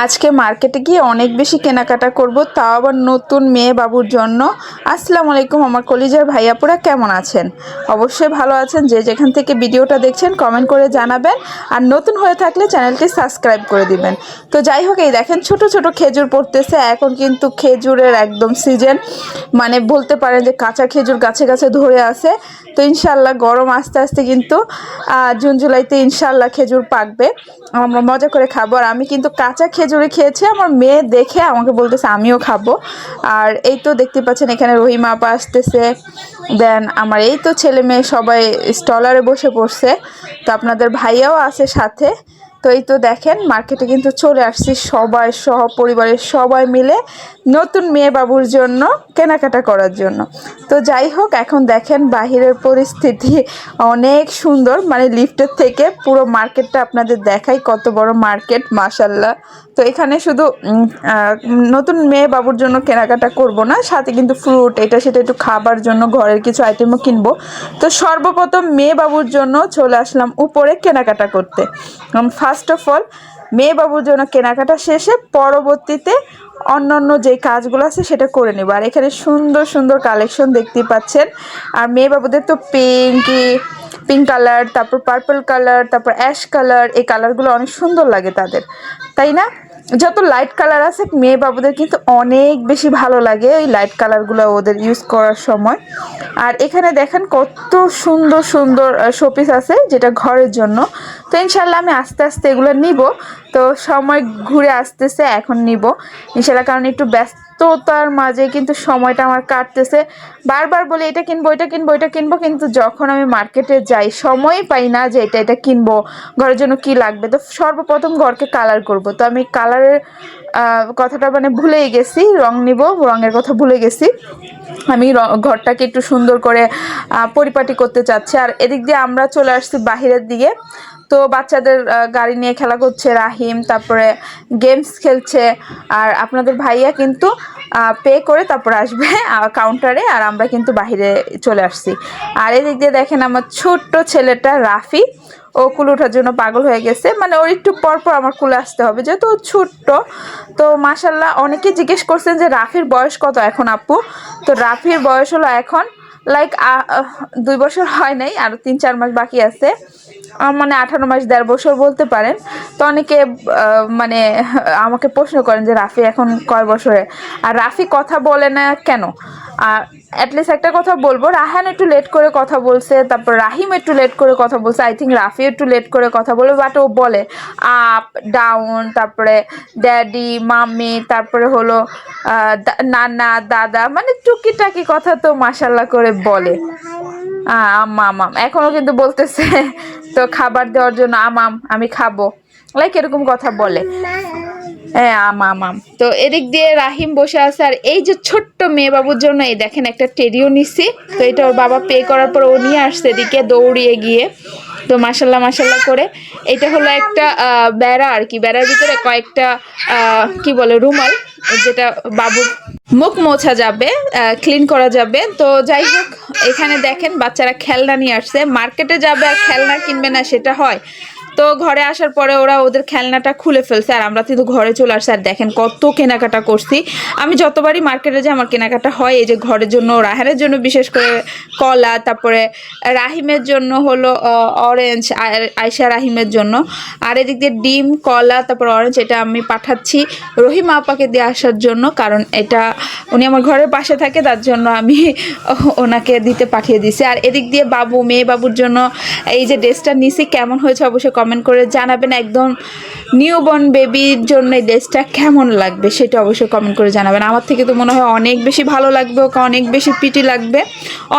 আজকে মার্কেটে গিয়ে অনেক বেশি কেনাকাটা করব, তাও আবার নতুন মেয়ে বাবুর জন্য। আসসালামু আলাইকুম আমার কলিজার ভাইয়াপুরা, কেমন আছেন? অবশ্যই ভালো আছেন। যে যেখান থেকে ভিডিওটা দেখছেন কমেন্ট করে জানাবেন, আর নতুন হয়ে থাকলে চ্যানেলটি সাবস্ক্রাইব করে দিবেন। তো যাই হোক, এই দেখেন ছোট ছোট খেজুর পড়তেছে। এখন কিন্তু খেজুরের একদম সিজন, মানে বলতে পারেন যে কাঁচা খেজুর গাছে গাছে ধরে আছে। তো ইনশাল্লাহ গরম আস্তে আস্তে কিন্তু জুন জুলাইতে ইনশাল্লাহ খেজুর পাকবে, আমরা মজা করে খাবো। আর আমি কিন্তু কাঁচা খেজুরি খেয়েছি, আমার মেয়ে দেখে আমাকে বলতেছে আমিও খাবো। আর এই তো দেখতে পাচ্ছেন এখানে রহিমা আপা আসতেছে, দেন আমার এই তো ছেলে মেয়ে সবাই স্টলারে বসে পড়ছে। তো আপনাদের ভাইয়াও আছে সাথে। তো এই তো দেখেন মার্কেটে কিন্তু চলে আসছি সবাই সহ পরিবারের সবাই মিলে নতুন মেয়ে বাবুর জন্য কেনাকাটা করার জন্য। তো যাই হোক, এখন দেখেন বাহিরের পরিস্থিতি অনেক সুন্দর, মানে লিফটের থেকে পুরো মার্কেটটা আপনাদের দেখাই, কত বড় মার্কেট মাশাল্লাহ। তো এখানে শুধু নতুন মেয়ে বাবুর জন্য কেনাকাটা করব না, সাথে কিন্তু ফ্রুট এটা সেটা একটু খাবার জন্য ঘরের কিছু আইটেমও কিনবো। তো সর্বপ্রথম মেয়ে বাবুর জন্য চলে আসলাম উপরে কেনাকাটা করতে। ফার্স্ট অফ অল মেয়ে বাবুর জন্য কেনাকাটা শেষে পরবর্তীতে অন্যান্য যে কাজগুলো আছে সেটা করে নেব। আর এখানে সুন্দর সুন্দর কালেকশন দেখতেই পাচ্ছেন। আর মেয়ে বাবুদের তো পিঙ্ক কালার, তারপর পার্পল কালার, তারপর অ্যাশ কালার, এই কালারগুলো অনেক সুন্দর লাগে তাদের, তাই না? যত লাইট কালার আছে মেয়ে বাবুদের কিন্তু অনেক বেশি ভালো লাগে ওই লাইট কালারগুলো ওদের ইউজ করার সময়। আর এখানে দেখেন কত সুন্দর সুন্দর শোপিস আছে যেটা ঘরের জন্য। তো ইনশাল্লাহ আমি আস্তে আস্তে এগুলো নিব। তো সময় ঘুরে আসতেছে, এখন নিব ইনশাল্লাহ, কারণ একটু ব্যস্ততার মাঝে কিন্তু সময়টা আমার কাটতেছে। বারবার বলি এটা কিনবো এটা কিনবো এটা কিনবো, কিন্তু যখন আমি মার্কেটে যাই সময়ই পাই না যে এটা কিনবো, ঘরের জন্য কি লাগবে। তো সর্বপ্রথম ঘরকে কালার করব, তো আমি কালারের কথাটা মানে ভুলেই গেছি, রং নিব, রঙের কথা ভুলে গেছি। আমি ঘরটাকে একটু সুন্দর করে পরিপাটি করতে চাচ্ছি। আর এদিক দিয়ে আমরা চলে আসছি বাহিরের দিকে। তো বাচ্চাদের গাড়ি নিয়ে খেলা করছে রাহিম, তারপরে গেমস খেলছে। আর আপনাদের ভাইয়া কিন্তু পে করে তারপর আসবে কাউন্টারে, আর আমরা কিন্তু বাহিরে চলে আসছি। আর এদিক দিয়ে দেখেন আমার ছোট্ট ছেলেটা রাফি, ও কুলে ওঠার জন্য পাগল হয়ে গেছে, মানে ওর একটু পর পর আমার কুলে আসতে হবে যেহেতু ও ছোট্ট। তো মাশাল্লাহ অনেকে জিজ্ঞেস করছেন যে রাফির বয়স কত এখন আপু। তো রাফির বয়স হলো এখন লাইক 2 বছর হয় নাই, আরও 3-4 মাস বাকি আছে, মানে 18 মাস 1.5 বছর বলতে পারেন। তো অনেকে মানে আমাকে প্রশ্ন করেন যে রাফি এখন কয় বছরে, আর রাফি কথা বলে না কেন। আর অ্যাটলিস্ট একটা কথা বলবো, রাহান একটু লেট করে কথা বলছে, তারপর রাহিম একটু লেট করে কথা বলছে, আই থিঙ্ক রাফি একটু লেট করে কথা বলবে, বাট ও বলে আপ ডাউন, তারপরে ড্যাডি মাম্মি, তারপরে হলো নানা দাদা, মানে টুকিটাকি কথা তো মাশাল্লাহ করে বলে। আম এখনো কিন্তু বলতেছে। তো খাবার দেওয়ার জন্য আমাম, আমি খাবো, লাইক এরকম কথা বলে। হ্যাঁ আম। তো এদিক দিয়ে রাহিম বসে আছে। আর এই যে ছোট্ট মেয়ে বাবুর জন্য এই দেখেন একটা টেডিও নিছি। তো এটা ওর বাবা পে করার পর ও নিয়ে আসছে এদিকে দৌড়িয়ে গিয়ে। তো মাশাল্লাহ মাশাল্লাহ করে এটা হলো একটা বেড়া, আর কি বেড়ার ভিতরে কয়েকটা কি বলে রুমাল, যেটা বাবুর মুখ মোছা যাবে, ক্লিন করা যাবে। তো যাই হোক, এখানে দেখেন বাচ্চারা খেলনা নিয়ে আসছে। মার্কেটে যাবে আর খেলনা কিনবে না সেটা হয়? তো ঘরে আসার পরে ওরা ওদের খেলনাটা খুলে ফেলছে, আর আমরা কিন্তু ঘরে চলে আসছি। আর দেখেন কত কেনাকাটা করছি। আমি যতবারই মার্কেটে যাই আমার কেনাকাটা হয় এই যে ঘরের জন্য, রাহানের জন্য বিশেষ করে কলা, তারপরে রাহিমের জন্য হলো অরেঞ্জ, আয়শা রাহিমের জন্য। আর এদিক দিয়ে ডিম কলা তারপর অরেঞ্জ এটা আমি পাঠাচ্ছি রহিমা আপাকে দিয়ে আসার জন্য, কারণ এটা উনি আমার ঘরের পাশে থাকে, তার জন্য আমি ওনাকে দিতে পাঠিয়ে দিছি। আর এদিক দিয়ে বাবু মেয়ে বাবুর জন্য এই যে ড্রেসটা নিছি, কেমন হয়েছে অবশ্যই কমেন্ট করে জানাবেন। একদম নিউবর্ন বেবির জন্য এই ড্রেসটা কেমন লাগবে সেটা অবশ্যই কমেন্ট করে জানাবেন। আমার থেকে তো মনে হয় অনেক বেশি ভালো লাগবে, ওকে অনেক বেশি পিটি লাগবে,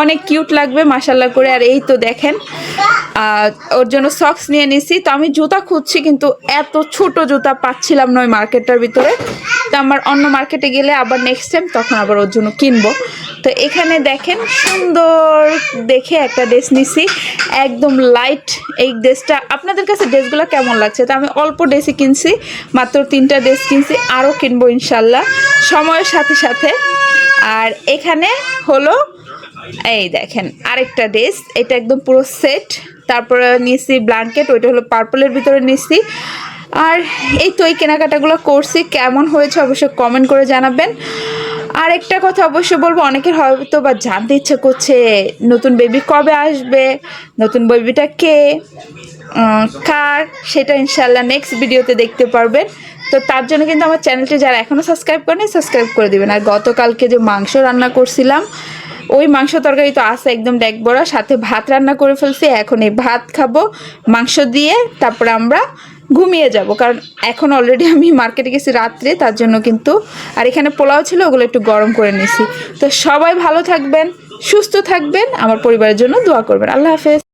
অনেক কিউট লাগবে মাশাল্লাহ করে। আর এই তো দেখেন ওর জন্য সক্স নিয়ে নিছি। তো আমি জুতা খুঁজছি কিন্তু এত ছোট জুতা পাচ্ছিলাম না ওই মার্কেটটার ভিতরে। তো আমার অন্য মার্কেটে গেলে আবার নেক্সট টাইম তখন আবার ওর জন্য কিনবো। তো এখানে দেখেন সুন্দর দেখে একটা ড্রেস নিছি, একদম লাইট। এই ড্রেসটা আপনাদের কাছে ড্রেসগুলো কেমন লাগছে? তো আমি অল্প ড্রেসই কিনছি, মাত্র 3টা ড্রেস কিনছি, আরও কিনবো ইনশাল্লাহ সময়ের সাথে সাথে। আর এখানে হলো এই দেখেন আরেকটা ড্রেস, এটা একদম পুরো সেট। তারপরে নিয়েছি ব্ল্যাঙ্কেট, ওইটা হলো পার্পলের ভিতরে নিয়েছি। আর এই তো এই কেনাকাটাগুলো করছি, কেমন হয়েছে অবশ্যই কমেন্ট করে জানাবেন। আর একটা কথা অবশ্যই বলবো, অনেকের হয়তো বা জানতে ইচ্ছে করছে নতুন বেবি কবে আসবে, নতুন বেবিটা কে, কার, সেটা ইনশাল্লাহ নেক্সট ভিডিওতে দেখতে পারবেন। তো তার জন্য কিন্তু আমার চ্যানেলটি যারা এখনও সাবস্ক্রাইব করেনি সাবস্ক্রাইব করে দেবেন। আর গতকালকে যে মাংস রান্না করছিলাম, ওই মাংস তরকারি তো আছে একদম ডেক বড়া, সাথে ভাত রান্না করে ফেলছি। এখন এই ভাত খাবো মাংস দিয়ে, তারপরে আমরা ঘুমিয়ে যাব, কারণ এখন অলরেডি আমি মার্কেটে গেছি রাত্রে, তার জন্য কিন্তু। আর এখানে পোলাও ছিল, ওগুলো একটু গরম করে নিছি। তো সবাই ভালো থাকবেন, সুস্থ থাকবেন, আমার পরিবারের জন্য দোয়া করবেন। আল্লাহ হাফেজ।